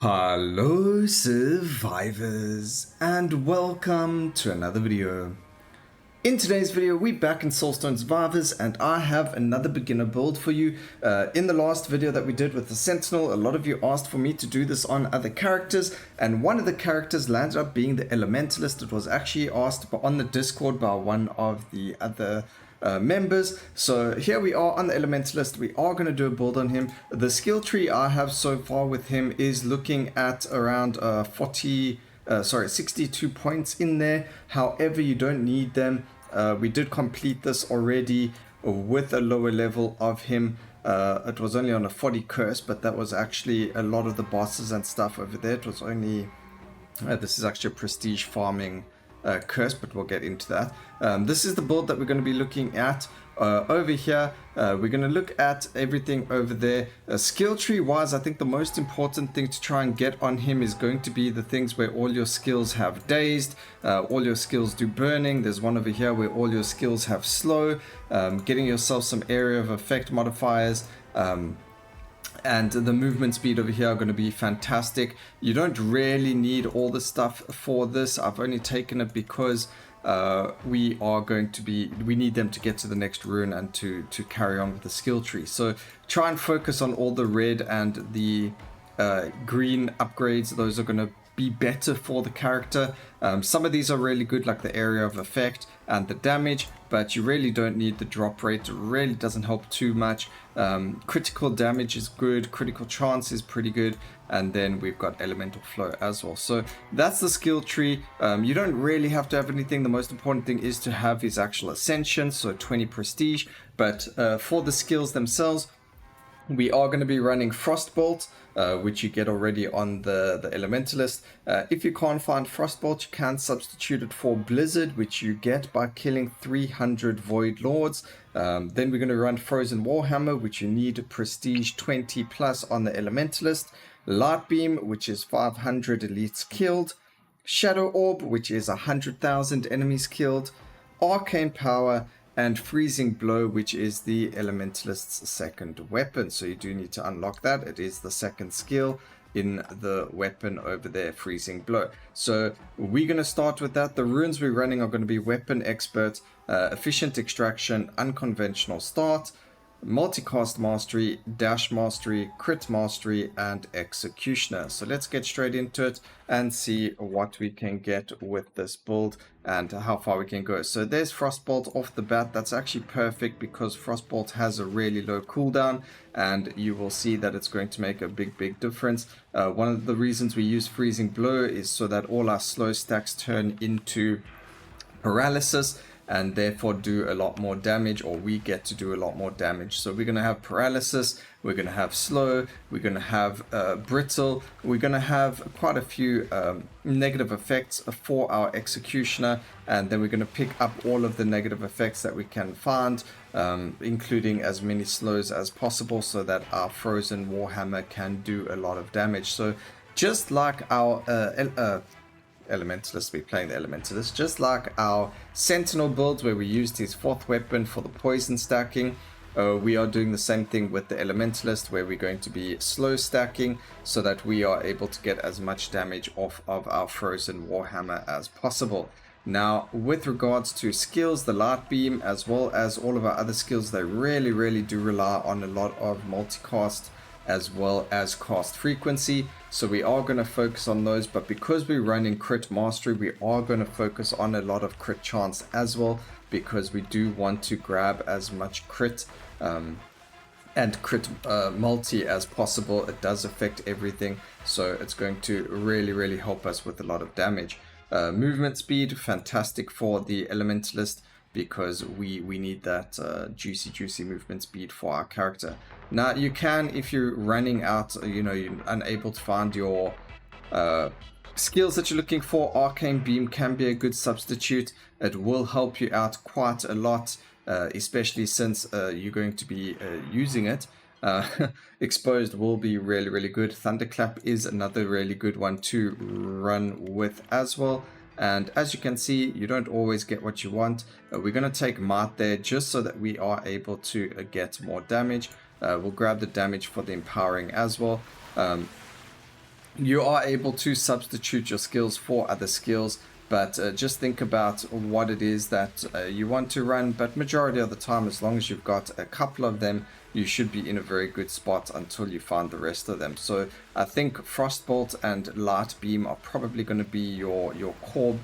Hello survivors and welcome to another video. In today's video we're back in Soulstone survivors and I have another beginner build for you. In the last video that we did with the Sentinel, a lot of you asked for me to do this on other characters, and one of the characters landed up being the Elementalist. It was actually asked on the Discord by one of the other members. So here we are on the Elementalist. We are going to do a build on him. The skill tree I have so far with him is looking at around 62 points in there. However, you don't need them. We did complete this already with a lower level of him. It was only on a 40 curse, but that was actually a lot of the bosses and stuff over there. It was only this is actually a prestige farming curse, but we'll get into that. This is the build that we're going to be looking at over here. We're going to look at everything over there. Skill tree wise, I think the most important thing to try and get on him is going to be the things where all your skills have dazed, all your skills do burning. There's one over here where all your skills have slow, getting yourself some area of effect modifiers, and the movement speed over here are going to be fantastic. You don't really need all the stuff for this. I've only taken it because we need them to get to the next rune and to carry on with the skill tree. So try and focus on all the red and the green upgrades. Those are going to be better for the character. Some of these are really good, like the area of effect and the damage, but you really don't need the drop rate. It really doesn't help too much. Critical damage is good, critical chance is pretty good, and then we've got elemental flow as well. So that's the skill tree. You don't really have to have anything. The most important thing is to have his actual ascension, so 20 prestige. But for the skills themselves, we are going to be running Frostbolt, which you get already on the Elementalist. If you can't find Frostbolt, you can substitute it for Blizzard, which you get by killing 300 Void Lords. Then we're going to run Frozen Warhammer, which you need Prestige 20 plus on the Elementalist. Light Beam, which is 500 elites killed. Shadow Orb, which is 100,000 enemies killed. Arcane Power, and Freezing Blow, which is the Elementalist's second weapon. So you do need to unlock that. It is the second skill in the weapon over there, Freezing Blow. So we're going to start with that. The runes we're running are going to be Weapon Expert, Efficient Extraction, Unconventional Start, Multicast Mastery, Dash Mastery, Crit Mastery, and Executioner. So let's get straight into it and see what we can get with this build and how far we can go. So there's Frostbolt off the bat. That's actually perfect because Frostbolt has a really low cooldown, and you will see that it's going to make a big difference. One of the reasons we use Freezing Blow is so that all our slow stacks turn into paralysis, and therefore do a lot more damage, or we get to do a lot more damage. So we're going to have paralysis, we're going to have slow, we're going to have brittle, we're going to have quite a few negative effects for our executioner, and then we're going to pick up all of the negative effects that we can find, including as many slows as possible, so that our Frozen Warhammer can do a lot of damage. So just like our Elementalist, we're playing the Elementalist, just like our Sentinel build where we used his fourth weapon for the poison stacking. We are doing the same thing with the Elementalist, where we're going to be slow stacking so that we are able to get as much damage off of our Frozen Warhammer as possible. Now, with regards to skills, the Light Beam as well as all of our other skills, they really do rely on a lot of multicast as well as cast frequency. So we are going to focus on those, but because we're running Crit Mastery, we are going to focus on a lot of crit chance as well, because we do want to grab as much crit and crit multi as possible. It does affect everything, so it's going to really help us with a lot of damage. Movement speed, fantastic for the Elementalist, because we need that juicy movement speed for our character. Now you can, if you're running out, you're unable to find your skills that you're looking for, Arcane Beam can be a good substitute. It will help you out quite a lot, especially since you're going to be using it. Exposed will be really good. Thunderclap is another really good one to run with as well. And as you can see, you don't always get what you want. We're going to take Might there just so that we are able to get more damage. We'll grab the damage for the empowering as well. you are able to substitute your skills for other skills, but just think about what it is that you want to run. But majority of the time, as long as you've got a couple of them, you should be in a very good spot until you find the rest of them. So I think Frostbolt and Light Beam are probably going to be your core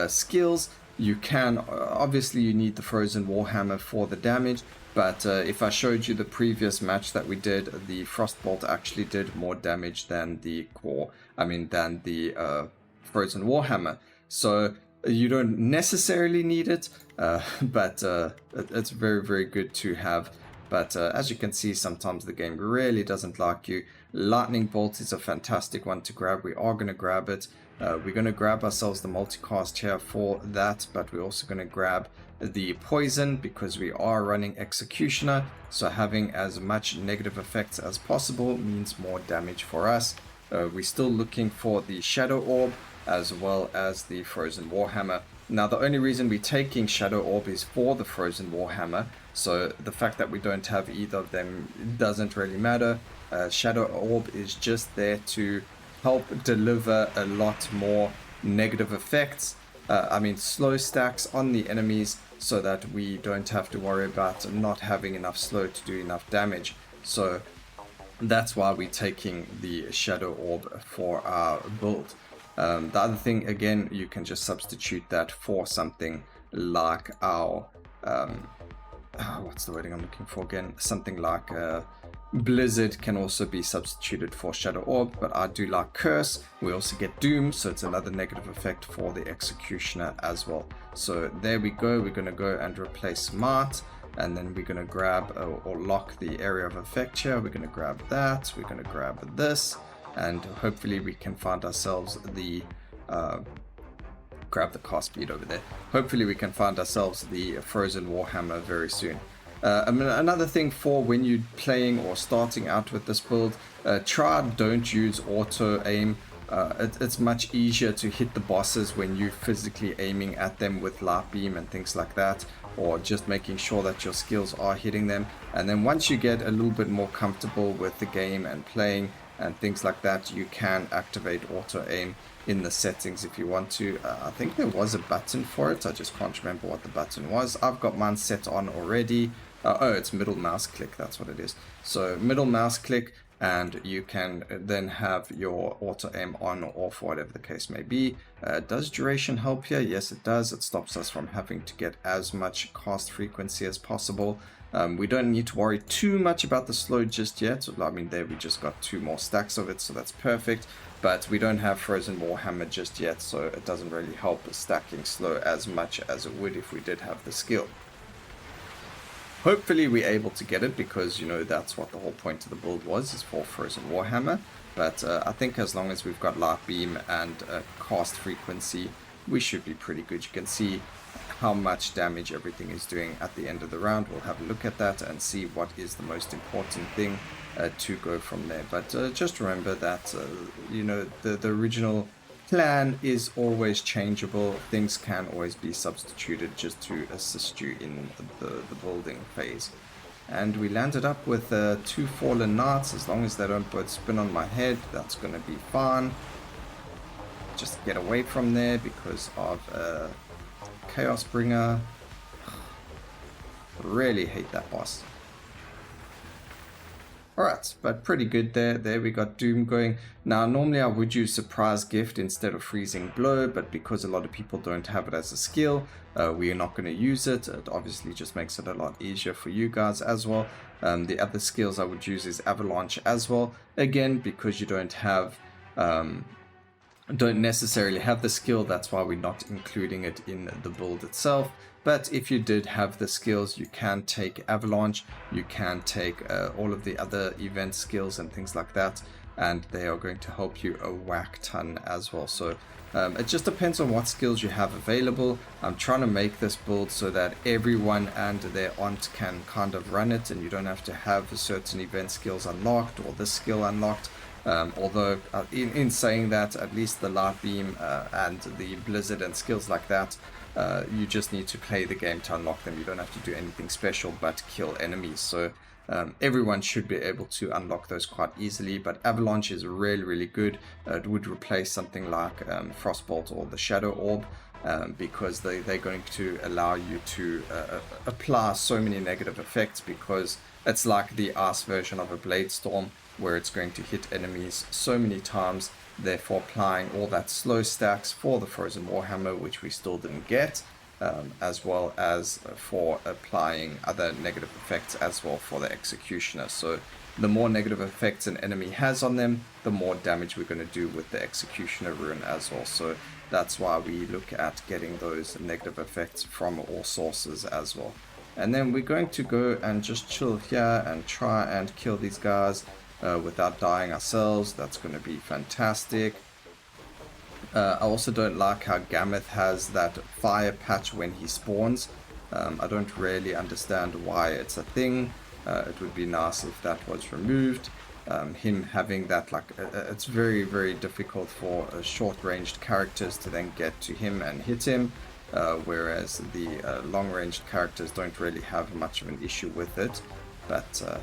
skills. You can obviously, you need the Frozen Warhammer for the damage, but if I showed you the previous match that we did, the Frostbolt actually did more damage than the than the Frozen Warhammer. So you don't necessarily need it, but it's very, very good to have. But as you can see, sometimes the game really doesn't like you. Lightning Bolt is a fantastic one to grab. We are going to grab it. We're going to grab ourselves the multicast here for that, but we're also going to grab the poison because we are running Executioner. So having as much negative effects as possible means more damage for us. We're still looking for the Shadow Orb as well as the Frozen Warhammer. Now, the only reason we're taking Shadow Orb is for the Frozen Warhammer. So the fact that we don't have either of them doesn't really matter. Shadow Orb is just there to help deliver a lot more negative effects. Slow stacks on the enemies so that we don't have to worry about not having enough slow to do enough damage. So that's why we're taking the Shadow Orb for our build. The other thing, again, you can just substitute that for something like our what's the wording I'm looking for again? Something like Blizzard can also be substituted for Shadow Orb, but I do like Curse. We also get Doom, so it's another negative effect for the Executioner as well. So there we go. We're going to go and replace Smart, and then we're going to grab or lock the area of effect here. We're going to grab that. We're going to grab this, and hopefully we can find ourselves the grab the cast speed over there. Hopefully we can find ourselves the Frozen Warhammer very soon. Another thing for when you're playing or starting out with this build, don't use auto aim. It's much easier to hit the bosses when you're physically aiming at them with light beam and things like that, or just making sure that your skills are hitting them. And then once you get a little bit more comfortable with the game and playing and things like that, you can activate auto aim in the settings if you want to. I think there was a button for it. I just can't remember what the button was. I've got mine set on already. It's middle mouse click. That's what it is. So middle mouse click, and you can then have your auto aim on or off, whatever the case may be. Does duration help here? Yes, it does. It stops us from having to get as much cast frequency as possible. We don't need to worry too much about the slow just yet. There we just got 2 more stacks of it, so that's perfect. But we don't have Frozen Warhammer just yet, so it doesn't really help stacking slow as much as it would if we did have the skill. Hopefully we're able to get it, because, you know, that's what the whole point of the build was, is for Frozen Warhammer. But I think as long as we've got Light Beam and cast frequency, we should be pretty good. You can see how much damage everything is doing at the end of the round. We'll have a look at that and see what is the most important thing to go from there. But just remember that, you know, the original plan is always changeable. Things can always be substituted just to assist you in the building phase. And we landed up with 2 Fallen Knights. As long as they don't both spin on my head, that's going to be fine. Just get away from there because of Chaos Bringer. Really hate that boss. Alright, but pretty good there. There we got Doom going. Now, normally I would use Surprise Gift instead of Freezing Blow, but because a lot of people don't have it as a skill, we are not going to use it. It obviously just makes it a lot easier for you guys as well. The other skills I would use is Avalanche as well. Again, because you don't necessarily have the skill, that's why we're not including it in the build itself. But if you did have the skills, you can take Avalanche, you can take all of the other event skills and things like that, and they are going to help you a whack ton as well. So it just depends on what skills you have available. I'm trying to make this build so that everyone and their aunt can kind of run it, and you don't have to have certain event skills unlocked or this skill unlocked. Although in saying that, at least the Light Beam and the Blizzard and skills like that, you just need to play the game to unlock them. You don't have to do anything special but kill enemies. So Everyone should be able to unlock those quite easily, but Avalanche is really, really good. It would replace something like Frostbolt or the Shadow Orb, because they're going to allow you to apply so many negative effects, because it's like the Ice version of a Blade Storm, where it's going to hit enemies so many times, therefore applying all that slow stacks for the Frozen Warhammer, which we still didn't get. As well as for applying other negative effects as well for the Executioner. So the more negative effects an enemy has on them, the more damage we're going to do with the Executioner rune as well. So that's why we look at getting those negative effects from all sources as well. And then we're going to go and just chill here and try and kill these guys without dying ourselves. That's going to be fantastic. I also don't like how Gameth has that fire patch when he spawns. I don't really understand why it's a thing. It would be nice if that was removed. Him having that, like, it's very, very difficult for short-ranged characters to then get to him and hit him, whereas the long-ranged characters don't really have much of an issue with it. But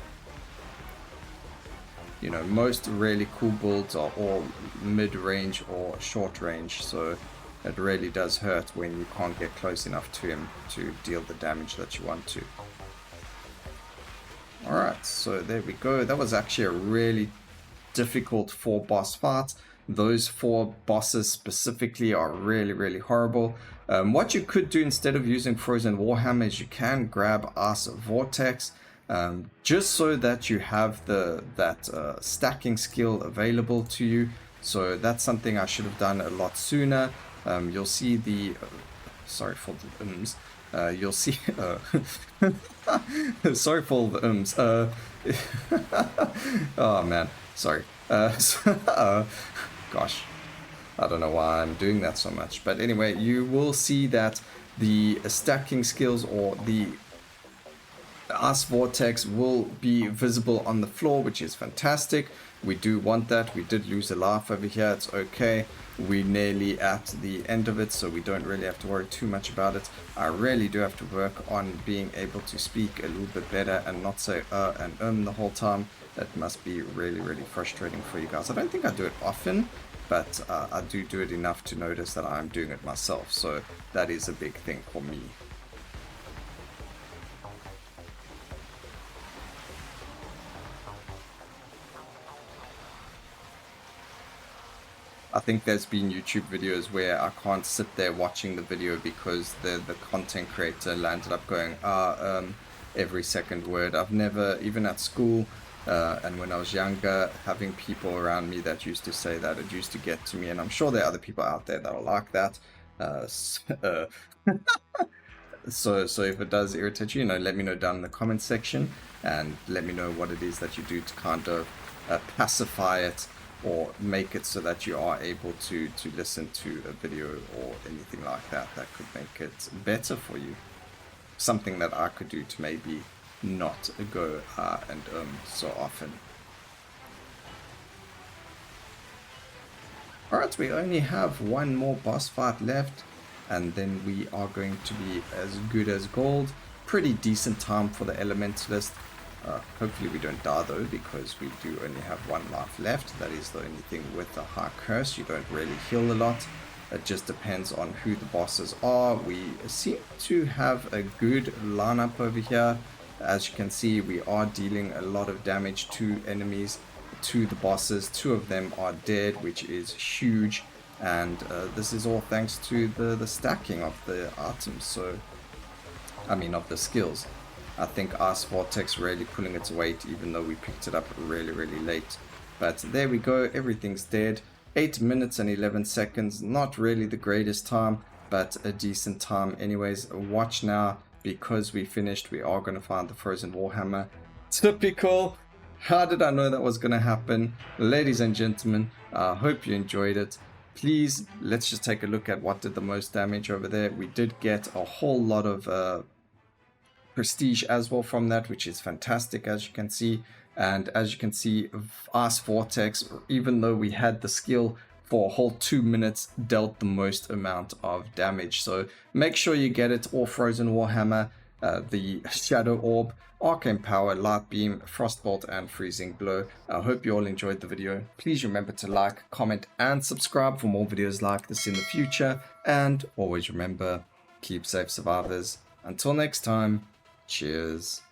you know, most really cool builds are all mid-range or short-range, so it really does hurt when you can't get close enough to him to deal the damage that you want to. Alright, so there we go. That was actually a really difficult 4 boss fight. Those 4 bosses specifically are really, really horrible. What you could do instead of using Frozen Warhammer is you can grab Ice Vortex, just so that you have that stacking skill available to you. So that's something I should have done a lot sooner. You'll see the sorry for the ums. You'll see sorry for the ums. Oh man, sorry. Gosh, I don't know why I'm doing that so much, but anyway, you will see that the stacking skills or the Ice Vortex will be visible on the floor, which is fantastic. We do want that. We did lose a life over here. It's okay. We're nearly at the end of it, so we don't really have to worry too much about it. I really do have to work on being able to speak a little bit better and not say and the whole time. That must be really, really frustrating for you guys. I don't think I do it often, but I do it enough to notice that I'm doing it myself. So that is a big thing for me. I think there's been YouTube videos where I can't sit there watching the video because the content creator landed up going every second word. I've never, even at school and when I was younger, having people around me that used to say that, it used to get to me, and I'm sure there are other people out there that are like that. So if it does irritate you, let me know down in the comment section, and let me know what it is that you do to kind of pacify it, or make it so that you are able to listen to a video or anything like that could make it better for you. Something that I could do to maybe not go and so often. Alright, we only have one more boss fight left, and then we are going to be as good as gold. Pretty decent time for the Elementalist. Hopefully we don't die though, because we do only have 1 life left. That is the only thing with the high curse. You don't really heal a lot. It just depends on who the bosses are. We seem to have a good lineup over here. As you can see, we are dealing a lot of damage to enemies, to the bosses. 2 of them are dead, which is huge, and this is all thanks to the stacking of the items, so I mean of the skills. I think Ice Vortex really pulling its weight, even though we picked it up really, really late. But there we go, everything's dead. 8 minutes and 11 seconds, not really the greatest time, but a decent time anyways. Watch now, because we finished, we are going to find the Frozen Warhammer. Typical! How did I know that was going to happen? Ladies and gentlemen, I hope you enjoyed it. Please, let's just take a look at what did the most damage over there. We did get a whole lot of prestige as well from that, which is fantastic, as you can see. And as you can see, Ice Vortex, even though we had the skill for a whole 2 minutes, dealt the most amount of damage. So make sure you get it, or Frozen Warhammer. the Shadow Orb, Arcane Power, Light Beam, Frostbolt, and Freezing Blow. I hope you all enjoyed the video. Please remember to like, comment, and subscribe for more videos like this in the future. And always remember, keep safe, survivors. Until next time, cheers.